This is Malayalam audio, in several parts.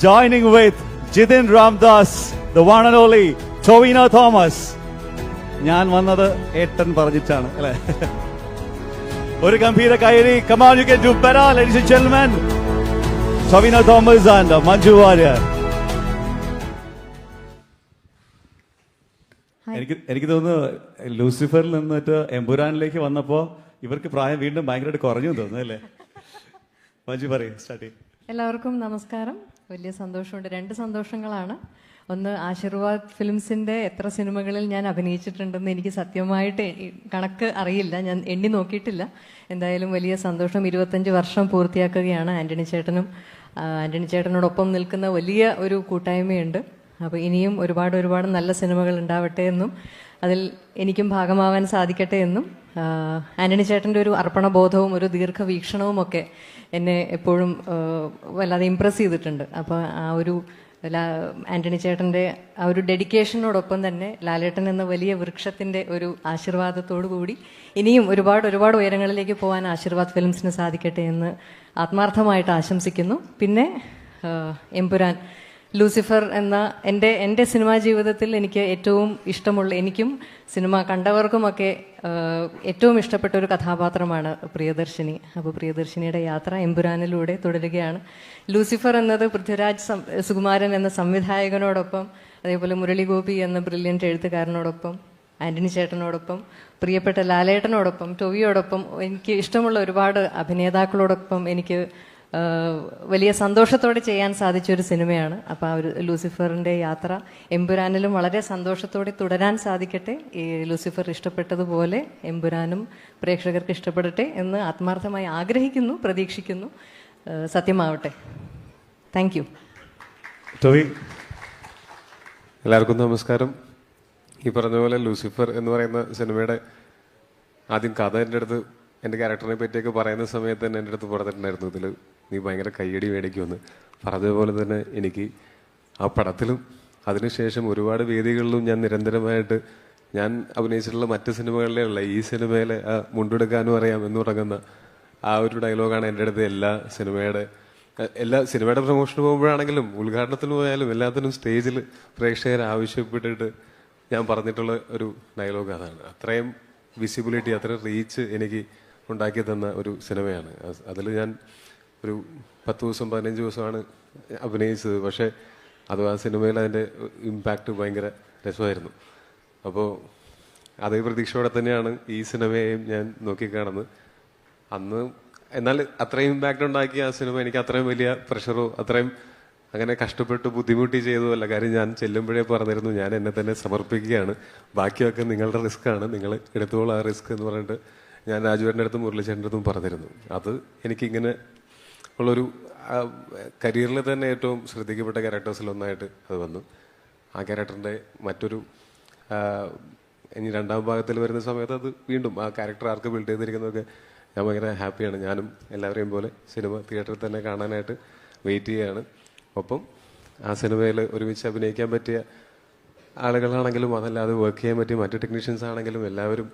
joining with Jithin Ramdas, the one and only Tovino Thomas. ഞാൻ വന്നത് ഏട്ടൻ പറഞ്ഞിട്ടാണ് അല്ലേ? ഒരു ഗംഭീര കൈയടി. Come on, you can do better, ladies and gentlemen. Tovino Thomas and Manju Warrier. എനിക്ക് തോന്നുന്നു ലൂസിഫറിൽ നിന്നിട്ട് എമ്പുരാനിലേക്ക് വന്നപ്പോൾ ഇവർക്ക് പ്രായം വീണ്ടും ഭയങ്കരമായിട്ട് കുറഞ്ഞു തോന്നുന്നു അല്ലേ? മഞ്ജു പറയും, സ്റ്റാർട്ട് ചെയ്യും. എല്ലാവർക്കും നമസ്കാരം. വലിയ സന്തോഷമുണ്ട്. 2 സന്തോഷങ്ങളാണ്. ഒന്ന്, ആശീർവാദ് ഫിലിംസിന്റെ എത്ര സിനിമകളിൽ ഞാൻ അഭിനയിച്ചിട്ടുണ്ടെന്ന് എനിക്ക് സത്യമായിട്ട് കണക്ക് അറിയില്ല, ഞാൻ എണ്ണി നോക്കിയിട്ടില്ല. എന്തായാലും വലിയ സന്തോഷം. 25 വർഷം പൂർത്തിയാക്കുകയാണ്. ആന്റണി ചേട്ടനോടൊപ്പം നിൽക്കുന്ന വലിയ ഒരു കൂട്ടായ്മയുണ്ട്. അപ്പോൾ ഇനിയും ഒരുപാട് നല്ല സിനിമകൾ ഉണ്ടാവട്ടെ എന്നും അതിൽ എനിക്കും ഭാഗമാവാൻ സാധിക്കട്ടെ എന്നും ആന്റണി ചേട്ടൻ്റെ ഒരു അർപ്പണബോധവും ഒരു ദീർഘവീക്ഷണവും ഒക്കെ എന്നെ എപ്പോഴും വല്ലാതെ ഇംപ്രസ് ചെയ്തിട്ടുണ്ട്. അപ്പോൾ ആ ഒരു ആന്റണി ചേട്ടൻ്റെ ആ ഒരു ഡെഡിക്കേഷനോടൊപ്പം തന്നെ ലാലേട്ടൻ എന്ന വലിയ വൃക്ഷത്തിൻ്റെ ഒരു ആശീർവാദത്തോടു കൂടി ഇനിയും ഒരുപാട് ഉയരങ്ങളിലേക്ക് പോകാൻ ആശീർവാദ് ഫിലിംസിന് സാധിക്കട്ടെ എന്ന് ആത്മാർത്ഥമായിട്ട് ആശംസിക്കുന്നു. പിന്നെ എമ്പുരാൻ, ലൂസിഫർ എന്ന എൻ്റെ സിനിമാ ജീവിതത്തിൽ എനിക്ക് ഏറ്റവും ഇഷ്ടമുള്ള, എനിക്കും സിനിമ കണ്ടവർക്കുമൊക്കെ ഏറ്റവും ഇഷ്ടപ്പെട്ട ഒരു കഥാപാത്രമാണ് പ്രിയദർശിനി. അപ്പോൾ പ്രിയദർശിനിയുടെ യാത്ര എമ്പുരാനിലൂടെ തുടരുകയാണ്. ലൂസിഫർ എന്നത് പൃഥ്വിരാജ് സുകുമാരൻ എന്ന സംവിധായകനോടൊപ്പം, അതേപോലെ മുരളി ഗോപി എന്ന ബ്രില്യൻ്റ് എഴുത്തുകാരനോടൊപ്പം, ആന്റണി ചേട്ടനോടൊപ്പം, പ്രിയപ്പെട്ട ലാലേട്ടനോടൊപ്പം, ടൊവിയോടൊപ്പം, എനിക്ക് ഇഷ്ടമുള്ള ഒരുപാട് അഭിനേതാക്കളോടൊപ്പം എനിക്ക് വലിയ സന്തോഷത്തോടെ ചെയ്യാൻ സാധിച്ചൊരു സിനിമയാണ്. അപ്പോൾ ആ ഒരു ലൂസിഫറിൻ്റെ യാത്ര എമ്പുരാനിലും വളരെ സന്തോഷത്തോടെ തുടരാൻ സാധിക്കട്ടെ. ഈ ലൂസിഫർ ഇഷ്ടപ്പെട്ടതുപോലെ എമ്പുരാനും പ്രേക്ഷകർക്ക് ഇഷ്ടപ്പെടട്ടെ എന്ന് ആത്മാർത്ഥമായി ആഗ്രഹിക്കുന്നു, പ്രതീക്ഷിക്കുന്നു. സത്യമാവട്ടെ. Thank you. എല്ലാവർക്കും നമസ്കാരം. ഈ പറഞ്ഞ പോലെ ലൂസിഫർ എന്ന് പറയുന്ന സിനിമയുടെ ആദ്യം കഥ എൻ്റെ ക്യാരക്ടറിനെ പറ്റിയൊക്കെ പറയുന്ന സമയത്ത് തന്നെ എൻ്റെ അടുത്ത് പറഞ്ഞിട്ടുണ്ടായിരുന്നു, ഇതിൽ നീ ഭയങ്കര കയ്യടി മേടിക്കുമെന്ന്. പറഞ്ഞതുപോലെ തന്നെ എനിക്ക് ആ പടത്തിലും അതിനുശേഷം ഒരുപാട് വേദികളിലും ഞാൻ നിരന്തരമായിട്ട് ഞാൻ അഭിനയിച്ചിട്ടുള്ള മറ്റ് സിനിമകളിലുള്ള ഈ സിനിമയിലെ ആ മുണ്ടെടുക്കാനും അറിയാം എന്ന് തുടങ്ങുന്ന ആ ഒരു ഡയലോഗാണ് എൻ്റെ അടുത്ത് എല്ലാ സിനിമയുടെ പ്രൊമോഷന് പോകുമ്പോഴാണെങ്കിലും ഉദ്ഘാടനത്തിന് പോയാലും എല്ലാത്തിനും സ്റ്റേജിൽ പ്രേക്ഷകരെ ആവശ്യപ്പെട്ടിട്ട് ഞാൻ പറഞ്ഞിട്ടുള്ള ഒരു ഡയലോഗ് അതാണ്. അത്രയും വിസിബിലിറ്റി, അത്രയും റീച്ച് എനിക്ക് ഉണ്ടാക്കി തന്ന ഒരു സിനിമയാണ്. അതിൽ ഞാൻ ഒരു 10 ദിവസം 15 ദിവസമാണ് അഭിനയിച്ചത്. പക്ഷേ അത് ആ സിനിമയിൽ അതിൻ്റെ ഇമ്പാക്റ്റ് ഭയങ്കര രസമായിരുന്നു. അപ്പോൾ അതേ പ്രതീക്ഷയോടെ തന്നെയാണ് ഈ സിനിമയെയും ഞാൻ നോക്കിക്കാണുന്നത്. അന്ന് എന്നാൽ അത്രയും ഇമ്പാക്റ്റ് ഉണ്ടാക്കിയ ആ സിനിമ എനിക്ക് അത്രയും വലിയ പ്രഷറോ അത്രയും അങ്ങനെ കഷ്ടപ്പെട്ട് ബുദ്ധിമുട്ടി ചെയ്തതല്ല. കാര്യം ഞാൻ ചെല്ലുമ്പോഴേ പറഞ്ഞിരുന്നു, ഞാൻ എന്നെ തന്നെ സമർപ്പിക്കുകയാണ്, ബാക്കിയൊക്കെ നിങ്ങളുടെ റിസ്ക്കാണ്, നിങ്ങൾ എടുത്തോളൂ ആ റിസ്ക് എന്ന് പറഞ്ഞിട്ട് ഞാൻ രാജുവേട്ടൻ്റെ അടുത്തും മുരളിച്ചേട്ടൻ്റെ അടുത്തും പറഞ്ഞിരുന്നു. അത് എനിക്കിങ്ങനെ ഉള്ളൊരു കരിയറിൽ തന്നെ ഏറ്റവും ശ്രദ്ധിക്കപ്പെട്ട ക്യാരക്ടേഴ്സിലൊന്നായിട്ട് അത് വന്നു. ആ ക്യാരക്ടറിൻ്റെ മറ്റൊരു ഇനി 2ാം ഭാഗത്തിൽ വരുന്ന സമയത്ത് അത് വീണ്ടും ആ ക്യാരക്ടർ ആർക്ക് ബിൽഡ് ചെയ്തിരിക്കുന്നതൊക്കെ ഞാൻ ഭയങ്കര ഹാപ്പിയാണ്. ഞാനും എല്ലാവരെയും പോലെ സിനിമ തിയേറ്ററിൽ തന്നെ കാണാനായിട്ട് വെയിറ്റ് ചെയ്യുകയാണ്. ഒപ്പം ആ സിനിമയിൽ ഒരുമിച്ച് അഭിനയിക്കാൻ പറ്റിയ ആളുകളാണെങ്കിലും അതല്ലാതെ വർക്ക് ചെയ്യാൻ പറ്റിയ മറ്റ് ടെക്നീഷ്യൻസ് ആണെങ്കിലും എല്ലാവരും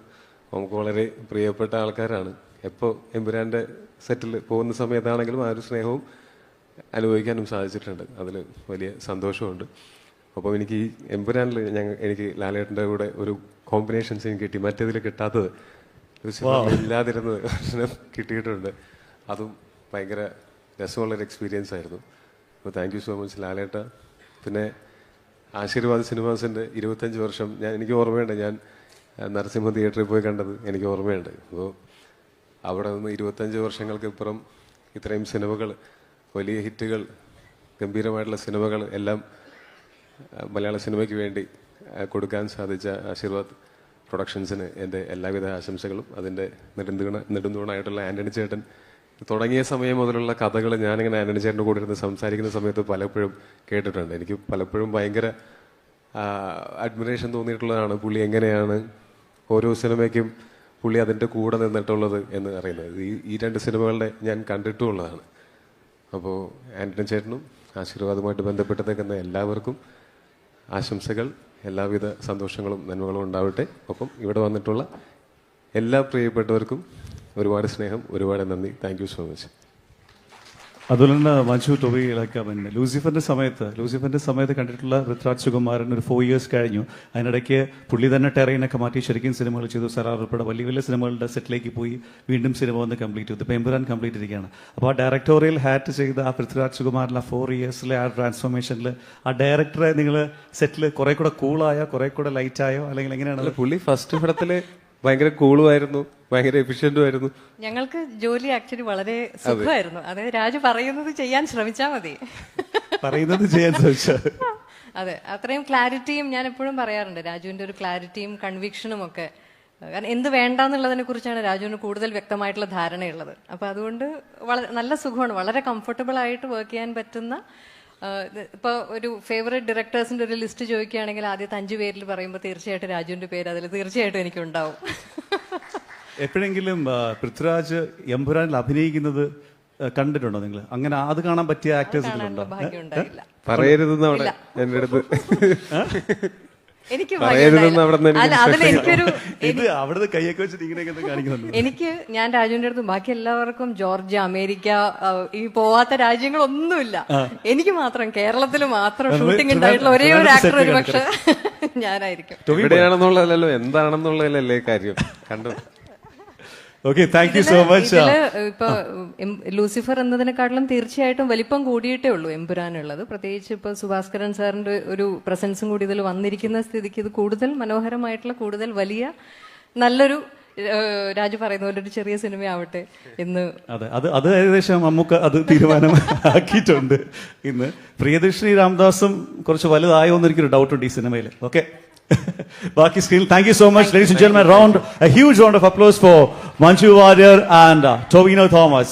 നമുക്ക് വളരെ പ്രിയപ്പെട്ട ആൾക്കാരാണ്. എപ്പോൾ എമ്പുരാൻ്റെ സെറ്റിൽ പോകുന്ന സമയത്താണെങ്കിലും ആ ഒരു സ്നേഹവും അനുഭവിക്കാനും സാധിച്ചിട്ടുണ്ട്. അതിൽ വലിയ സന്തോഷമുണ്ട്. അപ്പം എനിക്ക് ഈ എമ്പുരാനിൽ എനിക്ക് ലാലേട്ടൻ്റെ കൂടെ ഒരു കോമ്പിനേഷൻസ് എനിക്ക് കിട്ടി, മറ്റേതിൽ കിട്ടാത്തത് ഇല്ലാതിരുന്നത് കിട്ടിയിട്ടുണ്ട്. അതും ഭയങ്കര രസമുള്ളൊരു എക്സ്പീരിയൻസ് ആയിരുന്നു. അപ്പോൾ താങ്ക് യു സോ മച്ച് ലാലേട്ട. പിന്നെ ആശീർവാദ് സിനിമാസിൻ്റെ 25 വർഷം എനിക്ക് ഓർമ്മയുണ്ട്. ഞാൻ നരസിംഹ തിയേറ്ററിൽ പോയി കണ്ടത് എനിക്ക് ഓർമ്മയുണ്ട്. അപ്പോൾ അവിടെ നിന്ന് 25 വർഷങ്ങൾക്ക് ഇപ്പുറം ഇത്രയും സിനിമകൾ, വലിയ ഹിറ്റുകൾ, ഗംഭീരമായിട്ടുള്ള സിനിമകൾ എല്ലാം മലയാള സിനിമയ്ക്ക് വേണ്ടി കൊടുക്കാൻ സാധിച്ച ആശീർവാദ് പ്രൊഡക്ഷൻസിന് എൻ്റെ എല്ലാവിധ ആശംസകളും. അതിൻ്റെ നെടുന്തൂണായിട്ടുള്ള ആന്റണി ചേട്ടൻ തുടങ്ങിയ സമയം മുതലുള്ള കഥകൾ ഞാനിങ്ങനെ ആന്റണി ചേട്ടൻ്റെ കൂടെ ഇരുന്ന് സംസാരിക്കുന്ന സമയത്ത് പലപ്പോഴും കേട്ടിട്ടുണ്ട്. എനിക്ക് പലപ്പോഴും ഭയങ്കര അഡ്മിറേഷൻ തോന്നിയിട്ടുള്ളതാണ് പുള്ളി എങ്ങനെയാണ് ഓരോ സിനിമയ്ക്കും പുള്ളി അതിൻ്റെ കൂടെ നിന്നിട്ടുള്ളത് എന്ന് അറിയുന്നത്. ഈ 2 സിനിമകളുടെ ഞാൻ കണ്ടിട്ടുമുള്ളതാണ്. അപ്പോൾ ആന്റണി ചേട്ടനും ആശീർവാദവുമായിട്ട് ബന്ധപ്പെട്ട് നിൽക്കുന്ന എല്ലാവർക്കും ആശംസകൾ, എല്ലാവിധ സന്തോഷങ്ങളും നന്മകളും ഉണ്ടാവട്ടെ. ഒപ്പം ഇവിടെ വന്നിട്ടുള്ള എല്ലാ പ്രിയപ്പെട്ടവർക്കും ഒരുപാട് സ്നേഹം, ഒരുപാട് നന്ദി. Thank you so much. അതുപോലെ തന്നെ മഞ്ജു ടോബിയിലൊക്കെ പിന്നെ ലൂസിഫറിന്റെ സമയത്ത് കണ്ടിട്ടുള്ള പൃഥ്വിരാജ് സുകുമാരൻ ഒരു 4 years കഴിഞ്ഞു. അതിനിടയ്ക്ക് പുള്ളി തന്നെ ടെറൈനൊക്കെ മാറ്റി ശരിക്കും സിനിമകൾ ചെയ്തു. സറാർ ഉൾപ്പെടെ വലിയ വലിയ സിനിമകളുടെ സെറ്റിലേക്ക് പോയി വീണ്ടും സിനിമ വന്ന് കംപ്ലീറ്റ് ചെയ്തു. ഇപ്പം എമ്പുരാൻ കംപ്ലീറ്റ് ഇരിക്കുകയാണ്. അപ്പോൾ ആ ഡയറക്ടോറിയൽ ഹാറ്റ് ചെയ്ത ആ പൃഥ്വിരാജ് സുകുമാരൻ 4 yearsലെ ആ ട്രാൻസ്ഫോർമേഷനിൽ ആ ഡയറക്ടറെ നിങ്ങൾ സെറ്റിൽ കുറെ കൂടെ കൂളായോ കുറെ കൂടെ ലൈറ്റായോ അല്ലെങ്കിൽ എങ്ങനെയാണ്? പുള്ളി ഫസ്റ്റ് പടത്തില് ഭയങ്കര കൂളുമായിരുന്നു, ഭയങ്കര എഫിഷ്യന്റും ആയിരുന്നു. ഞങ്ങൾക്ക് ജോലി ആക്ച്വലി വളരെ സുഖമായിരുന്നു. അതായത് രാജു പറയുന്നത് ചെയ്യാൻ ശ്രമിച്ചാൽ മതി. പറയുന്നത് ചെയ്യാൻ ശ്രമിച്ചാൽ അതെ, അത്രയും ക്ലാരിറ്റിയും ഞാൻ എപ്പോഴും പറയാറുണ്ട്, രാജുവിന്റെ ഒരു ക്ലാരിറ്റിയും കൺവിക്ഷനും ഒക്കെ. കാരണം എന്ത് വേണ്ടെന്നുള്ളതിനെ കുറിച്ചാണ് രാജുവിന് കൂടുതൽ വ്യക്തമായിട്ടുള്ള ധാരണയുള്ളത്. അപ്പൊ അതുകൊണ്ട് വളരെ നല്ല സുഖമാണ്, വളരെ കംഫർട്ടബിൾ ആയിട്ട് വർക്ക് ചെയ്യാൻ പറ്റുന്ന. ഇപ്പൊ ഒരു ഫേവറേറ്റ് ഡയറക്ടേഴ്സിന്റെ ഒരു ലിസ്റ്റ് ചോദിക്കുകയാണെങ്കിൽ ആദ്യത്തെ 5 പേരിൽ പറയുമ്പോൾ തീർച്ചയായിട്ടും രാജുവിന്റെ പേര് അതിൽ തീർച്ചയായിട്ടും എനിക്കുണ്ടാവും. എപ്പോഴെങ്കിലും പൃഥ്വിരാജ് എമ്പുരാനിൽ അഭിനയിക്കുന്നത് കണ്ടിട്ടുണ്ടോ നിങ്ങൾ? അങ്ങനെ അത് കാണാൻ പറ്റിയ ആക്ടേഴ്സ് ഉണ്ടോ? ഭാഗ്യം ഉണ്ടായില്ല. പറയരുതെന്ന് അവിടെ എന്റെ അടുത്ത് എനിക്ക് എനിക്കൊരു അവിടുന്ന് കൈയൊക്കെ വെച്ചിട്ട് ഇങ്ങനെയൊക്കെ കാണിക്കുന്നുണ്ട്. എനിക്ക് ഞാൻ രാജുവിന്റെ അടുത്ത് ബാക്കി എല്ലാവർക്കും ജോർജിയ, അമേരിക്ക, ഈ പോവാത്ത രാജ്യങ്ങളൊന്നുമില്ല. എനിക്ക് മാത്രം കേരളത്തിൽ മാത്രം ഷൂട്ടിംഗ് ഉണ്ടായിട്ടുള്ള ഒരേ ഒരു ആക്ടർ ഒരു പക്ഷെ ഞാനായിരിക്കും. എവിടെയാണെന്നുള്ളതല്ലോ എന്താണെന്നുള്ളതല്ലേ കാര്യം. കണ്ടു. Okay, thank you so much. ഇപ്പൊ ലൂസിഫർ എന്നതിനെക്കാട്ടിലും തീർച്ചയായിട്ടും വലിപ്പം കൂടിയിട്ടേ ഉള്ളൂ എമ്പുരാനുള്ളത്. പ്രത്യേകിച്ച് ഇപ്പൊ സുഭാസ്കരൻ സാറിന്റെ ഒരു പ്രസൻസും കൂടി ഇതിൽ വന്നിരിക്കുന്ന സ്ഥിതിക്ക് ഇത് കൂടുതൽ മനോഹരമായിട്ടുള്ള, കൂടുതൽ വലിയ നല്ലൊരു, രാജു പറയുന്ന പോലെ ഒരു ചെറിയ സിനിമയാവട്ടെ എന്ന്. അതെ, അത് ഏകദേശം നമുക്ക് അത് തീരുമാനം ആക്കിയിട്ടുണ്ട്. ഇന്ന് പ്രിയദർശിനി രാംദാസും കുറച്ച് വലുതായോ എന്ന് എനിക്കൊരു ഡൗട്ട് ഉണ്ട് ഈ സിനിമയിൽ. Okay, Baki screen. Thank you so much, ladies and gentlemen. A huge round of applause for Manju Warrier and Tovino Thomas.